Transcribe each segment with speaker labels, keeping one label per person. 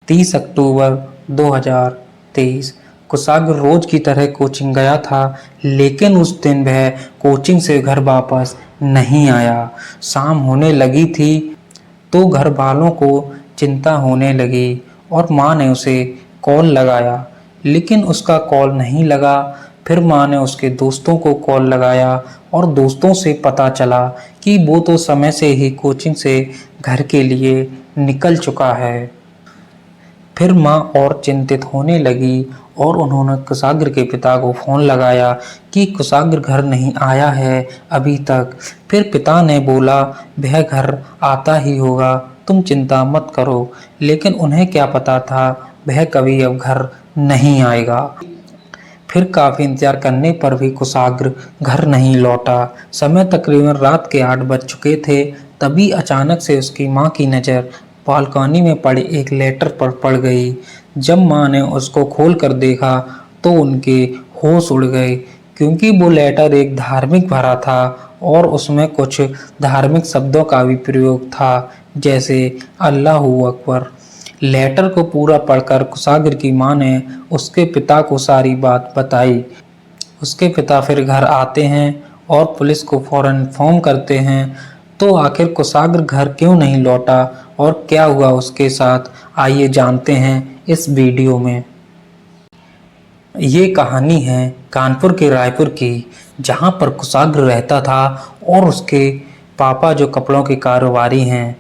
Speaker 1: 30 अक्टूबर 2023। कुशाग्र रोज की तरह कोचिंग गया था, लेकिन उस दिन वह कोचिंग से घर वापस नहीं आया। शाम होने लगी थी तो घर वालों को चिंता होने लगी और माँ ने उसे कॉल लगाया, लेकिन उसका कॉल नहीं लगा। फिर माँ ने उसके दोस्तों को कॉल लगाया और दोस्तों से पता चला कि वो तो समय से ही कोचिंग से घर के लिए निकल चुका है। फिर माँ और चिंतित होने लगी और उन्होंने कुशाग्र के पिता को फोन लगाया कि कुशाग्र घर नहीं आया है अभी तक। फिर पिता ने बोला वह घर आता ही होगा, तुम चिंता मत करो। लेकिन उन्हें क्या पता था वह कभी अब घर नहीं आएगा। फिर काफी इंतजार करने पर भी कुशाग्र घर नहीं लौटा। समय तकरीबन रात के 8 बज चुके थे। तभी अचानक से उसकी माँ की नज़र बालकनी में पड़े एक लेटर पर पड़ गई। जब माँ ने उसको खोल कर देखा तो उनके होश उड़ गए, क्योंकि वो लेटर एक धार्मिक भरा था और उसमें कुछ धार्मिक शब्दों का भी प्रयोग था, जैसे अल्लाहू अकबर। लेटर को पूरा पढ़कर कुशाग्र की माँ ने उसके पिता को सारी बात बताई। उसके पिता फिर घर आते हैं और पुलिस को फौरन इन्फॉर्म करते हैं। तो आखिर कुशाग्र घर क्यों नहीं लौटा और क्या हुआ उसके साथ, आइए जानते हैं इस वीडियो में। ये कहानी है कानपुर के रायपुर की, जहाँ पर कुशाग्र रहता था और उसके पापा जो कपड़ों के कारोबारी हैं।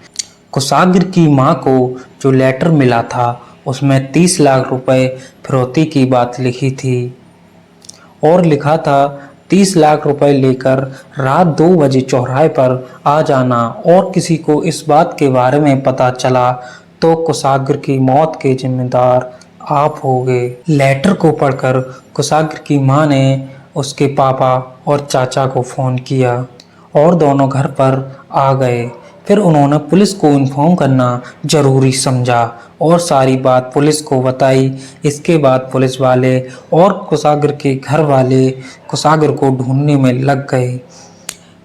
Speaker 1: कुशाग्र की माँ को जो लेटर मिला था उसमें 30 लाख रुपए फिरौती की बात लिखी थी और लिखा था 30 लाख रुपए लेकर रात 2 बजे चौराहे पर आ जाना, और किसी को इस बात के बारे में पता चला तो कुशाग्र की मौत के जिम्मेदार आप होगे। लेटर को पढ़कर कुशाग्र की माँ ने उसके पापा और चाचा को फ़ोन किया और दोनों घर पर आ गए। फिर उन्होंने पुलिस को इन्फॉर्म करना जरूरी समझा और सारी बात पुलिस को बताई। इसके बाद पुलिस वाले और कुशाग्र के घर वाले कुशाग्र को ढूंढने में लग गए।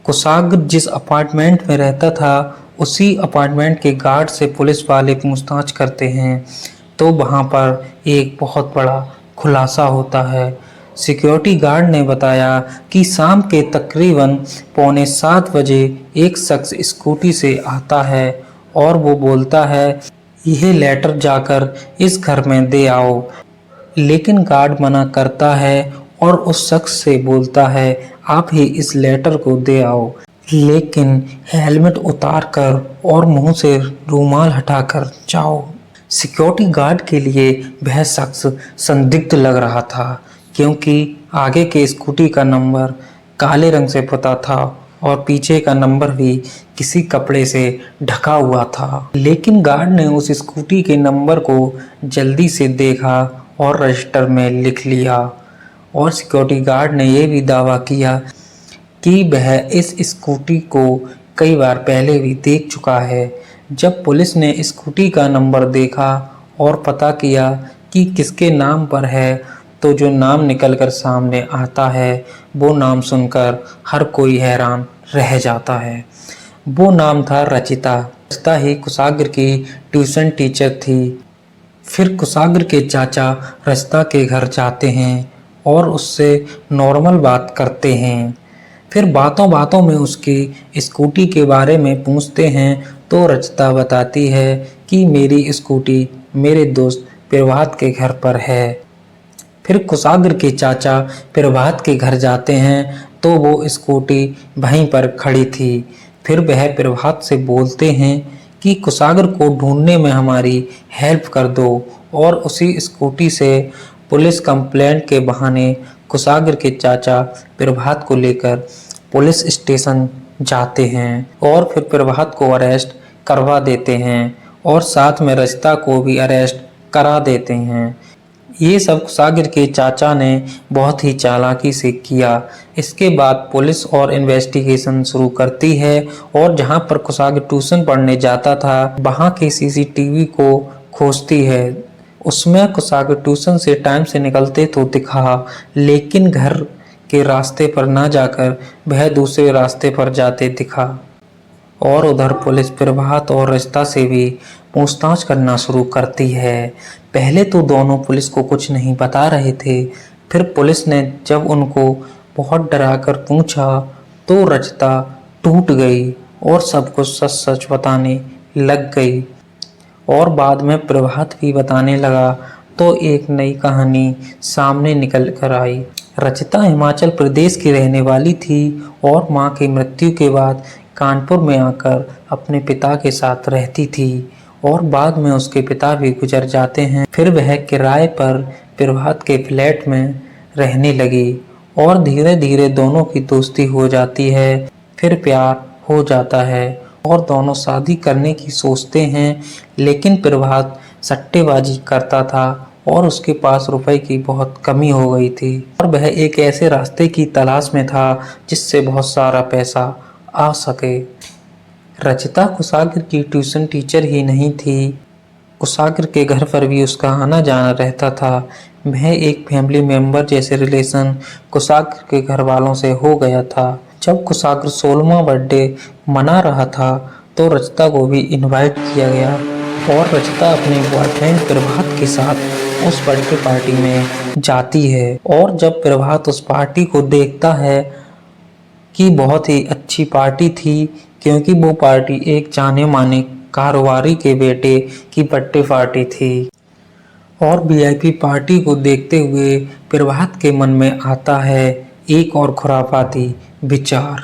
Speaker 1: कुशाग्र जिस अपार्टमेंट में रहता था उसी अपार्टमेंट के गार्ड से पुलिस वाले पूछताछ करते हैं तो वहाँ पर एक बहुत बड़ा खुलासा होता है। सिक्योरिटी गार्ड ने बताया कि शाम के तकरीबन 6:45 बजे एक शख्स स्कूटी से आता है और वो बोलता है यह लेटर जाकर इस घर में दे आओ। लेकिन गार्ड मना करता है और उस शख्स से बोलता है आप ही इस लेटर को दे आओ, लेकिन हेलमेट उतार कर और मुंह से रूमाल हटाकर जाओ। सिक्योरिटी गार्ड के लिए वह शख्स संदिग्ध लग रहा था, क्योंकि आगे के स्कूटी का नंबर काले रंग से पुता था और पीछे का नंबर भी किसी कपड़े से ढका हुआ था। लेकिन गार्ड ने उस स्कूटी के नंबर को जल्दी से देखा और रजिस्टर में लिख लिया। और सिक्योरिटी गार्ड ने यह भी दावा किया कि वह इस स्कूटी को कई बार पहले भी देख चुका है। जब पुलिस ने स्कूटी का नंबर देखा और पता किया कि किसके नाम पर है, तो जो नाम निकलकर सामने आता है वो नाम सुनकर हर कोई हैरान रह जाता है। वो नाम था रचिता। रचिता ही कुशाग्र की ट्यूशन टीचर थी। फिर कुशाग्र के चाचा रचिता के घर जाते हैं और उससे नॉर्मल बात करते हैं। फिर बातों बातों में उसकी स्कूटी के बारे में पूछते हैं तो रचिता बताती है कि मेरी स्कूटी मेरे दोस्त प्रभात के घर पर है। फिर कुशाग्र के चाचा प्रभात के घर जाते हैं तो वो स्कूटी वहीं पर खड़ी थी। फिर वह प्रभात से बोलते हैं कि कुशाग्र को ढूंढने में हमारी हेल्प कर दो, और उसी स्कूटी से पुलिस कंप्लेंट के बहाने कुशाग्र के चाचा प्रभात को लेकर पुलिस स्टेशन जाते हैं और फिर प्रभात को अरेस्ट करवा देते हैं और साथ में रचिता को भी अरेस्ट करा देते हैं। ये सब कुशाग्र के चाचा ने बहुत ही चालाकी से किया। इसके बाद पुलिस और इन्वेस्टिगेशन शुरू करती है और जहां पर कुशाग्र ट्यूशन पढ़ने जाता था वहां के सीसीटीवी को खोजती है। उसमें कुशाग्र ट्यूशन से टाइम से निकलते तो दिखा, लेकिन घर के रास्ते पर ना जाकर वह दूसरे रास्ते पर जाते दिखा। और उधर पुलिस प्रभात और रजता से भी पूछताछ करना शुरू करती है। पहले तो दोनों पुलिस को कुछ नहीं बता रहे थे, फिर पुलिस ने जब उनको बहुत डराकर पूछा तो रजता टूट गई और सब कुछ सच सच बताने लग गई। और बाद में प्रभात भी बताने लगा तो एक नई कहानी सामने निकल कर आई। रचिता हिमाचल प्रदेश की रहने वाली थी और मां की मृत्यु के बाद कानपुर में आकर अपने पिता के साथ रहती थी और बाद में उसके पिता भी गुजर जाते हैं। फिर वह किराए पर प्रभात के फ्लैट में रहने लगी और धीरे धीरे दोनों की दोस्ती हो जाती है। फिर प्यार हो जाता है और दोनों शादी करने की सोचते हैं, लेकिन प्रभात सट्टेबाजी करता था और उसके पास रुपए की बहुत कमी हो गई थी और वह एक ऐसे रास्ते की तलाश में था जिससे बहुत सारा पैसा आ सके। रचिता कुशाग्र की ट्यूशन टीचर ही नहीं थी, कुशाग्र के घर पर भी उसका आना जाना रहता था। वह एक फैमिली मेंबर जैसे रिलेशन कुशाग्र के घर वालों से हो गया था। जब कुशाग्र 16वां बर्थडे मना रहा था तो रचिता को भी इनवाइट किया गया और रचिता अपने बॉयफ्रेंड प्रभात के साथ उस बर्थडे पार्टी में जाती है। और जब प्रभात उस पार्टी को देखता है कि बहुत ही अच्छी पार्टी थी, क्योंकि वो पार्टी एक जाने माने कारोबारी के बेटे की बर्थडे पार्टी थी और वीआईपी पार्टी को देखते हुए प्रभात के मन में आता है एक और खुराफाती विचार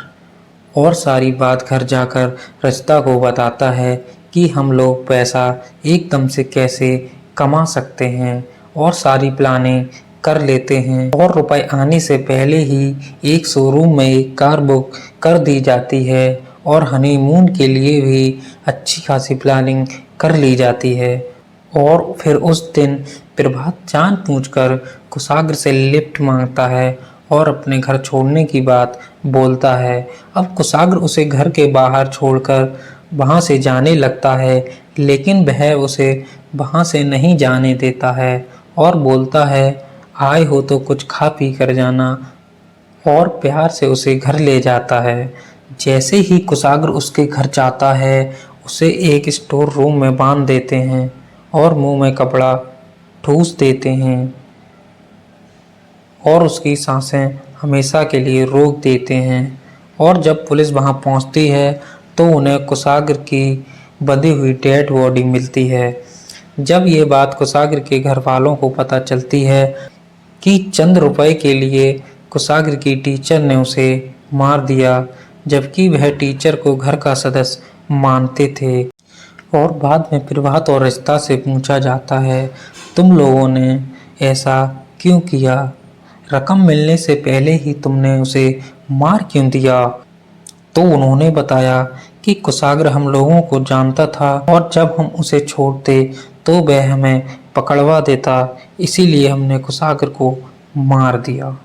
Speaker 1: और सारी बात घर जाकर रचिता को बताता है कि हम लोग पैसा एकदम से कैसे कमा सकते हैं और सारी प्लानिंग कर लेते हैं और रुपए आने से पहले ही एक शोरूम में एक कार बुक कर दी जाती है और हनीमून के लिए भी अच्छी खासी प्लानिंग कर ली जाती है। और फिर उस दिन प्रभात जानबूझकर कुशाग्र से लिफ्ट मांगता है और अपने घर छोड़ने की बात बोलता है। अब कुशाग्र उसे घर के बाहर छोड़कर वहां से जाने लगता है, लेकिन वह उसे वहां से नहीं जाने देता है और बोलता है आए हो तो कुछ खा पी कर जाना और प्यार से उसे घर ले जाता है। जैसे ही कुशाग्र उसके घर जाता है उसे एक स्टोर रूम में बांध देते हैं और मुंह में कपड़ा ठूस देते हैं और उसकी सांसें हमेशा के लिए रोक देते हैं। और जब पुलिस वहां पहुंचती है तो उन्हें कुशाग्र की बंधी हुई डेड बॉडी मिलती है। जब ये बात कुशाग्र के घर वालों को पता चलती है कि चंद रुपए के लिए कुशाग्र की टीचर ने उसे मार दिया, जबकि वह टीचर को घर का सदस्य मानते थे। और बाद में प्रभात और रचिता से पूछा जाता है तुम लोगों ने ऐसा क्यों किया, रकम मिलने से पहले ही तुमने उसे मार क्यों दिया। तो उन्होंने बताया कि कुशाग्र हम लोगों को जानता था और जब हम उसे छोड़ते तो वह हमें पकड़वा देता, इसीलिए हमने कुशाग्र को मार दिया।